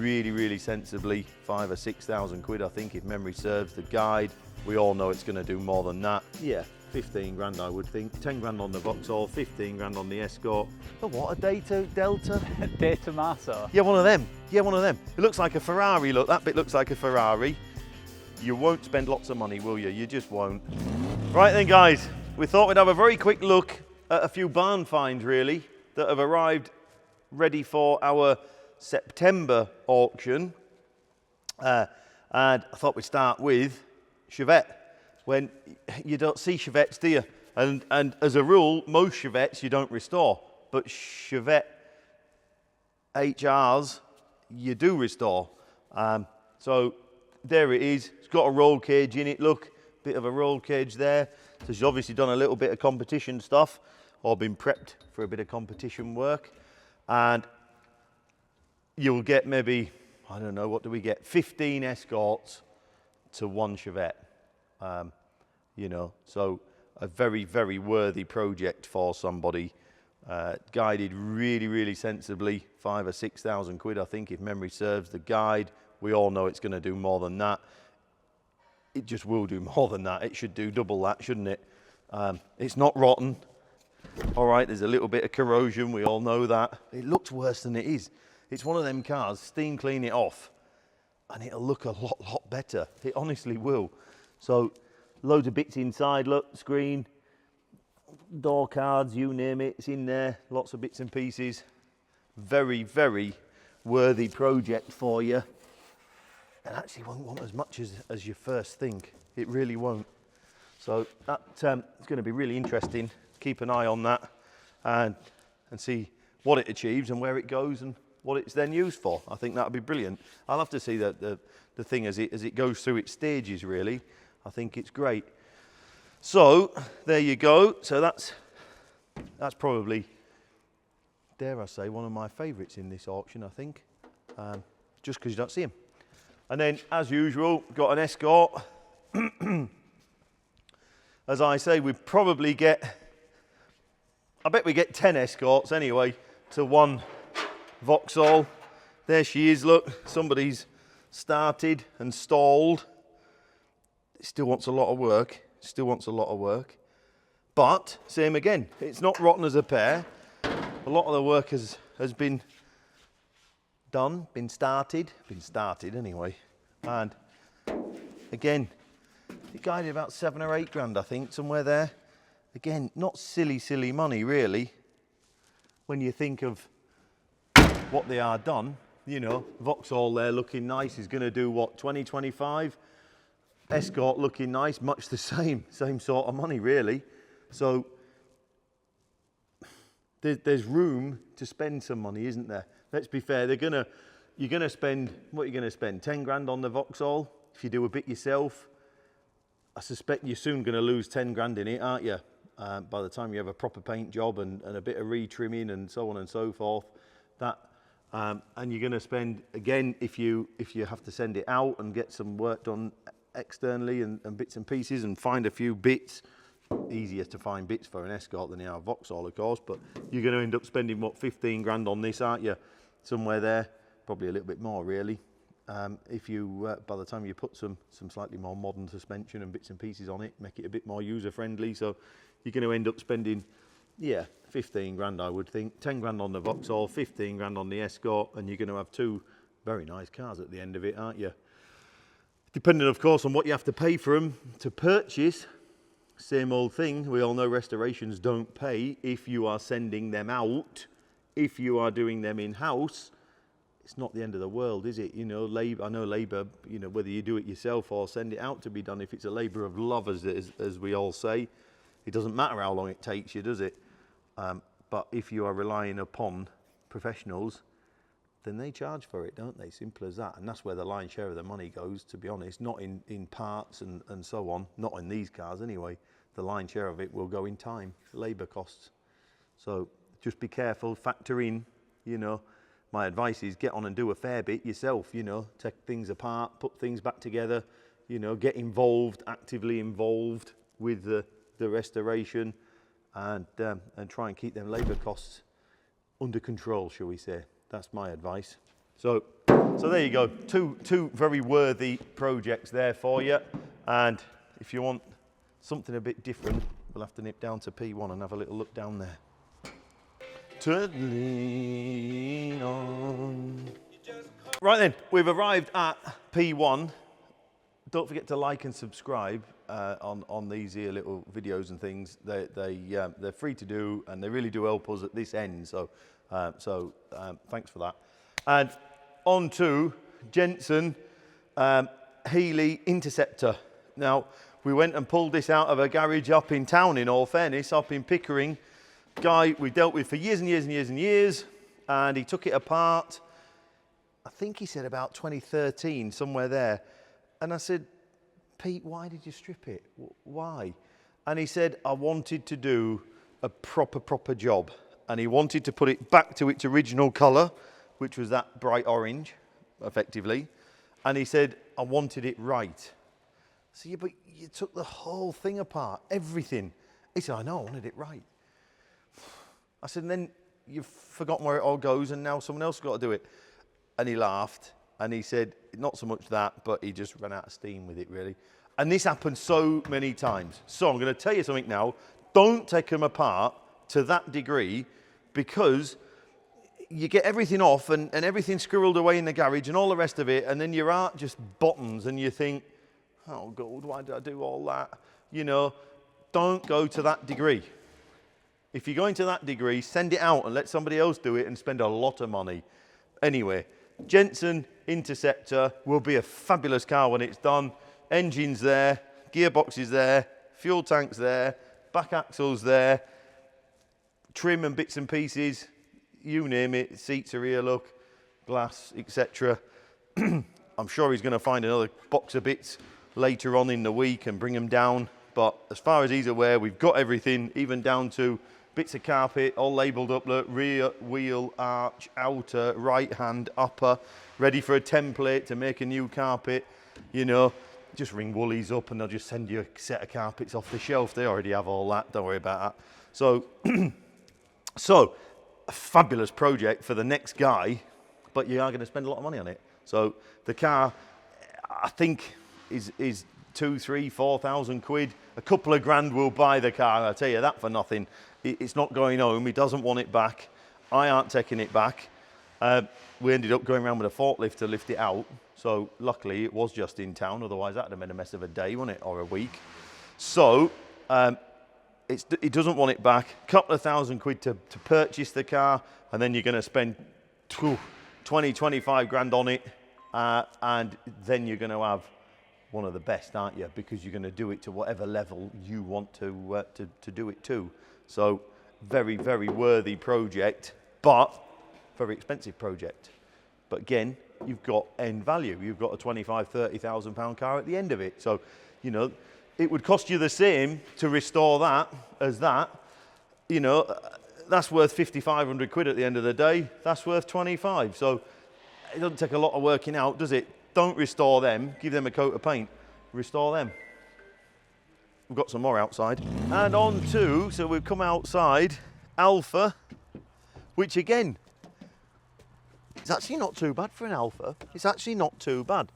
really sensibly, 5,000 or 6,000 quid, I think, if memory serves. The guide, we all know it's going to do more than that. Yeah, 15 grand, I would think. 10 grand on the Vauxhall, 15 grand on the Escort. Oh, what, a Delta? Tomaso. Yeah, one of them. Yeah, one of them. It looks like a Ferrari, look. That bit looks like a Ferrari. You won't spend lots of money, will you? You just won't. Right then, guys, we thought we'd have a very quick look at a few barn finds, really, that have arrived ready for our September auction. And I thought we'd start with Chevette. When you don't see Chevettes, do you? And as a rule, most Chevettes you don't restore, but Chevette HRs you do restore. So there it is. It's got a roll cage in it, look, bit of a roll cage there. So she's obviously done a little bit of competition stuff or been prepped for a bit of competition work. And you'll get maybe, I don't know, what do we get? 15 Escorts to one Chevette. You know, so a very worthy project for somebody. Guided really sensibly, 5,000 or 6,000 quid, I think, if memory serves. The guide, we all know it's going to do more than that. It just will do more than that. It should do double that, shouldn't it? It's not rotten. All right, there's a little bit of corrosion, we all know that. It looks worse than it is. It's one of them cars, steam clean it off, and it'll look a lot better. It honestly will. So, loads of bits inside, look, screen, door cards, you name it, it's in there. Lots of bits and pieces. Very worthy project for you. And actually won't want as much as you first think. It really won't. So that's going to be really interesting. Keep an eye on that and see what it achieves and where it goes and what it's then used for. I think that'll be brilliant. I'll have to see the thing as it goes through its stages, really. I think it's great. So there you go. So that's probably, dare I say, one of my favourites in this auction, I think, just because you don't see them. And then, as usual, got an Escort. As I say, we probably get, I bet we get 10 Escorts anyway to one Vauxhall. There she is, look, somebody's started and stalled. It still wants a lot of work, But, same again, it's not rotten as a pair. A lot of the work has been done, been started anyway. And again, it guided about 7 or 8 grand, I think, somewhere there. Again, not silly money, really, when you think of what they are done. You know, Vauxhall there looking nice is going to do what, 20, 25? Escort looking nice, much the same sort of money, really. So there's room to spend some money, isn't there? Let's be fair. You're gonna spend, what are you gonna spend? 10 grand on the Vauxhall if you do a bit yourself. I suspect you're soon gonna lose 10 grand in it, aren't you? By the time you have a proper paint job and a bit of re-trimming and so on and so forth. And you're gonna spend again if you have to send it out and get some work done externally and bits and pieces and find a few bits. Easier to find bits for an Escort than they are Vauxhall, of course, but you're going to end up spending, what, 15 grand on this, aren't you? Somewhere there, probably a little bit more, really. If you, by the time you put some slightly more modern suspension and bits and pieces on it, make it a bit more user-friendly, so you're going to end up spending, yeah, 15 grand, I would think. 10 grand on the Vauxhall, 15 grand on the Escort, and you're going to have two very nice cars at the end of it, aren't you? Depending, of course, on what you have to pay for them to purchase. Same old thing, we all know restorations don't pay if you are sending them out. If you are doing them in-house, it's not the end of the world, is it? You know, I know labour, you know, whether you do it yourself or send it out to be done, if it's a labour of love, as we all say, it doesn't matter how long it takes you, does it? But if you are relying upon professionals, then they charge for it, don't they? Simple as that. And that's where the lion's share of the money goes, to be honest, not in parts and so on, not in these cars anyway. The lion's share of it will go in time, labour costs. So just be careful, factor in, you know, my advice is get on and do a fair bit yourself, you know, take things apart, put things back together, you know, get involved, actively involved with the restoration and try and keep them labour costs under control, shall we say. That's my advice. So So there you go, two very worthy projects there for you. And if you want something a bit different, we'll have to nip down to P1 and have a little look down there. To lean on. Right then, we've arrived at P1. Don't forget to like and subscribe on these here little videos and things. They're free to do, and they really do help us at this end. So thanks for that. And on to Jensen Healey Interceptor. Now, we went and pulled this out of a garage up in town, in all fairness, up in Pickering. Guy we dealt with for years and years and years and years, and he took it apart. I think he said about 2013, somewhere there. And I said, Pete, why did you strip it? Why? And he said, I wanted to do a proper job. And he wanted to put it back to its original colour, which was that bright orange, effectively. And he said, I wanted it right. I said, yeah, but you took the whole thing apart, everything. He said, I know, I wanted it right. I said, and then you've forgotten where it all goes, and now someone else has got to do it. And he laughed, and he said, not so much that, but he just ran out of steam with it, really. And this happens so many times. So I'm going to tell you something now. Don't take them apart to that degree, because you get everything off and everything squirreled away in the garage and all the rest of it, and then your art just bottoms, and you think, oh, God, why did I do all that? You know, don't go to that degree. If you're going to that degree, send it out and let somebody else do it and spend a lot of money. Anyway, Jensen Interceptor will be a fabulous car when it's done. Engine's there, gearbox is there, fuel tank's there, back axle's there, trim and bits and pieces, you name it, seats are here, look, glass, etc. I'm sure he's going to find another box of bits later on in the week and bring them down. But as far as he's aware, we've got everything, even down to bits of carpet, all labelled up, look, rear wheel arch, outer, right hand, upper, ready for a template to make a new carpet. You know, just ring Woolies up and they'll just send you a set of carpets off the shelf. They already have all that, don't worry about that. So, so a fabulous project for the next guy, but you are going to spend a lot of money on it. So the car, I think, is 2,000, 3,000, 4,000 quid. A couple of grand will buy the car, I'll tell you that for nothing. It's not going home, he doesn't want it back. I aren't taking it back. We ended up going around with a forklift to lift it out. So luckily it was just in town, otherwise that would have been a mess of a day, wouldn't it, or a week. So he doesn't want it back. A couple of thousand quid to purchase the car, and then you're going to spend 20, 25 grand on it, and then you're going to have one of the best, aren't you? Because you're going to do it to whatever level you want to do it to. So very, very worthy project, but very expensive project. But again, you've got end value. You've got a 25, 30,000 pound car at the end of it. So, you know, it would cost you the same to restore that as that. You know, that's worth 5,500 quid at the end of the day. That's worth 25. So it doesn't take a lot of working out, does it? Don't restore them. Give them a coat of paint. Restore them. We've got some more outside. And on to, so we've come outside, Alfa, which again, it's actually not too bad for an Alfa. It's actually not too bad.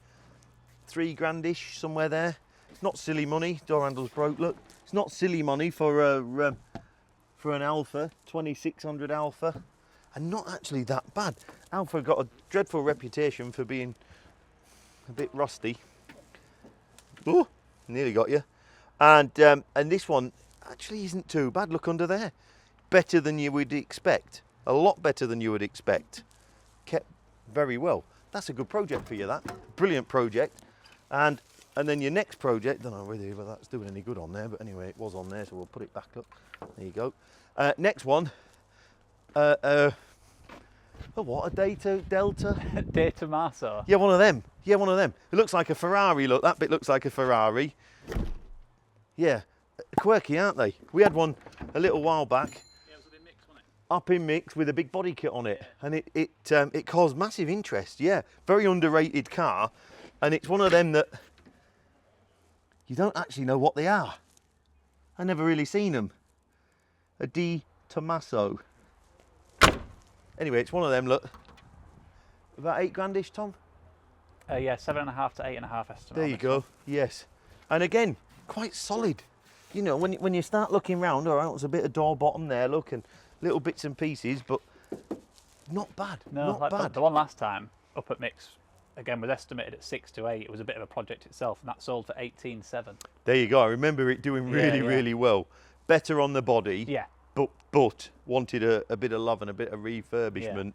3 grandish, somewhere there. It's not silly money. Door handle's broke, look. It's not silly money for an Alfa, 2600 Alfa. And not actually that bad. Alfa got a dreadful reputation for being a bit rusty. Oh, nearly got you. And this one actually isn't too bad. Look under there. Better than you would expect. A lot better than you would expect. Kept very well. That's a good project for you, that. Brilliant project. And then your next project, don't know whether that's doing any good on there, but anyway, it was on there, so we'll put it back up. There you go. Next one. What, a Delta? Tomaso. Yeah, one of them. Yeah, one of them. It looks like a Ferrari, look. That bit looks like a Ferrari. Yeah, quirky, aren't they? We had one a little while back. Yeah, it was a bit mixed, wasn't it? Up in mix with a big body kit on it. And it caused massive interest, yeah. Very underrated car. And it's one of them that you don't actually know what they are. I never really seen them. A Tomaso. Anyway, it's one of them, look. About 8 grandish, Tom? Yeah, 7.5 to 8.5 estimate. There you go. Yes, and again, quite solid. You know, when you start looking round, all right, there's a bit of door bottom there, look, and little bits and pieces, but not bad. No, not like bad. the one last time up at Mix, again, was estimated at 6 to 8. It was a bit of a project itself, and that sold for 18.7. There you go. I remember it doing really, really well. Better on the body. Yeah. But wanted a bit of love and a bit of refurbishment.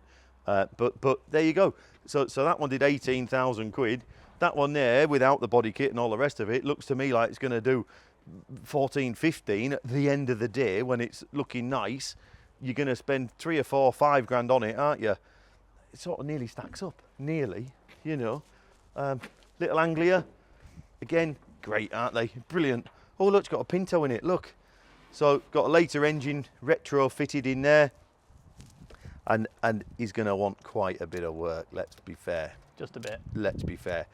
Yeah. But there you go. So that one did 18,000 quid. That one there, without the body kit and all the rest of it, looks to me like it's going to do 14, 15 at the end of the day when it's looking nice. You're going to spend 3 or 4, 5 grand on it, aren't you? It sort of nearly stacks up. Nearly, you know. Little Anglia, again, great, aren't they? Brilliant. Oh, look, it's got a Pinto in it, look. So, got a later engine retro fitted in there. And he's going to want quite a bit of work, let's be fair. Just a bit. Let's be fair.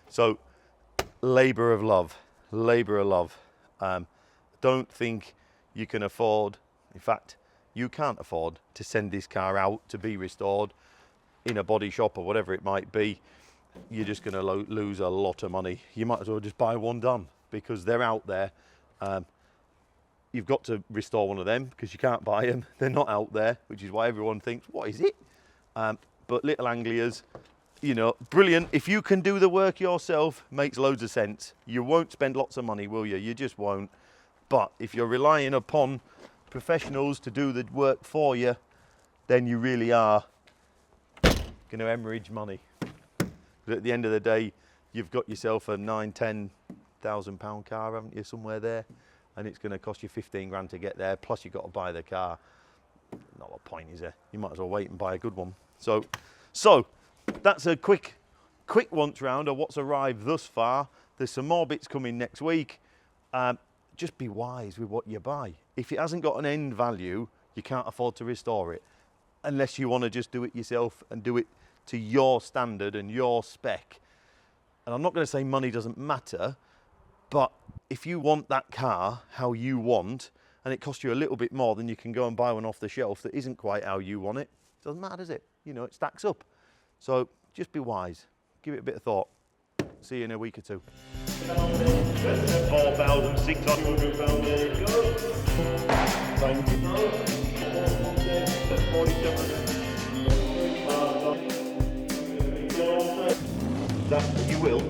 So, labour of love. Labour of love. Don't think you can afford, in fact, you can't afford to send this car out to be restored in a body shop or whatever it might be. You're just going to lose a lot of money. You might as well just buy one done because they're out there. You've got to restore one of them because you can't buy them. They're not out there, which is why everyone thinks, what is it? But little Anglias, you know, brilliant. If you can do the work yourself, makes loads of sense. You won't spend lots of money, will you? You just won't. But if you're relying upon professionals to do the work for you, then you really are going to hemorrhage money. But at the end of the day, you've got yourself a £9,000–10,000 car, haven't you, somewhere there? And it's going to cost you 15 grand to get there, plus you've got to buy the car. Not a point, is there? You might as well wait and buy a good one. So that's a quick once round of what's arrived thus far. There's some more bits coming next week. Just be wise with what you buy. If it hasn't got an end value, you can't afford to restore it. Unless you want to just do it yourself and do it to your standard and your spec. And I'm not going to say money doesn't matter, but if you want that car how you want, and it costs you a little bit more than you can go and buy one off the shelf that isn't quite how you want it, it doesn't matter, does it? You know, it stacks up. So just be wise. Give it a bit of thought. See you in a week or two. £4,600 there you go. Thank you. That you will.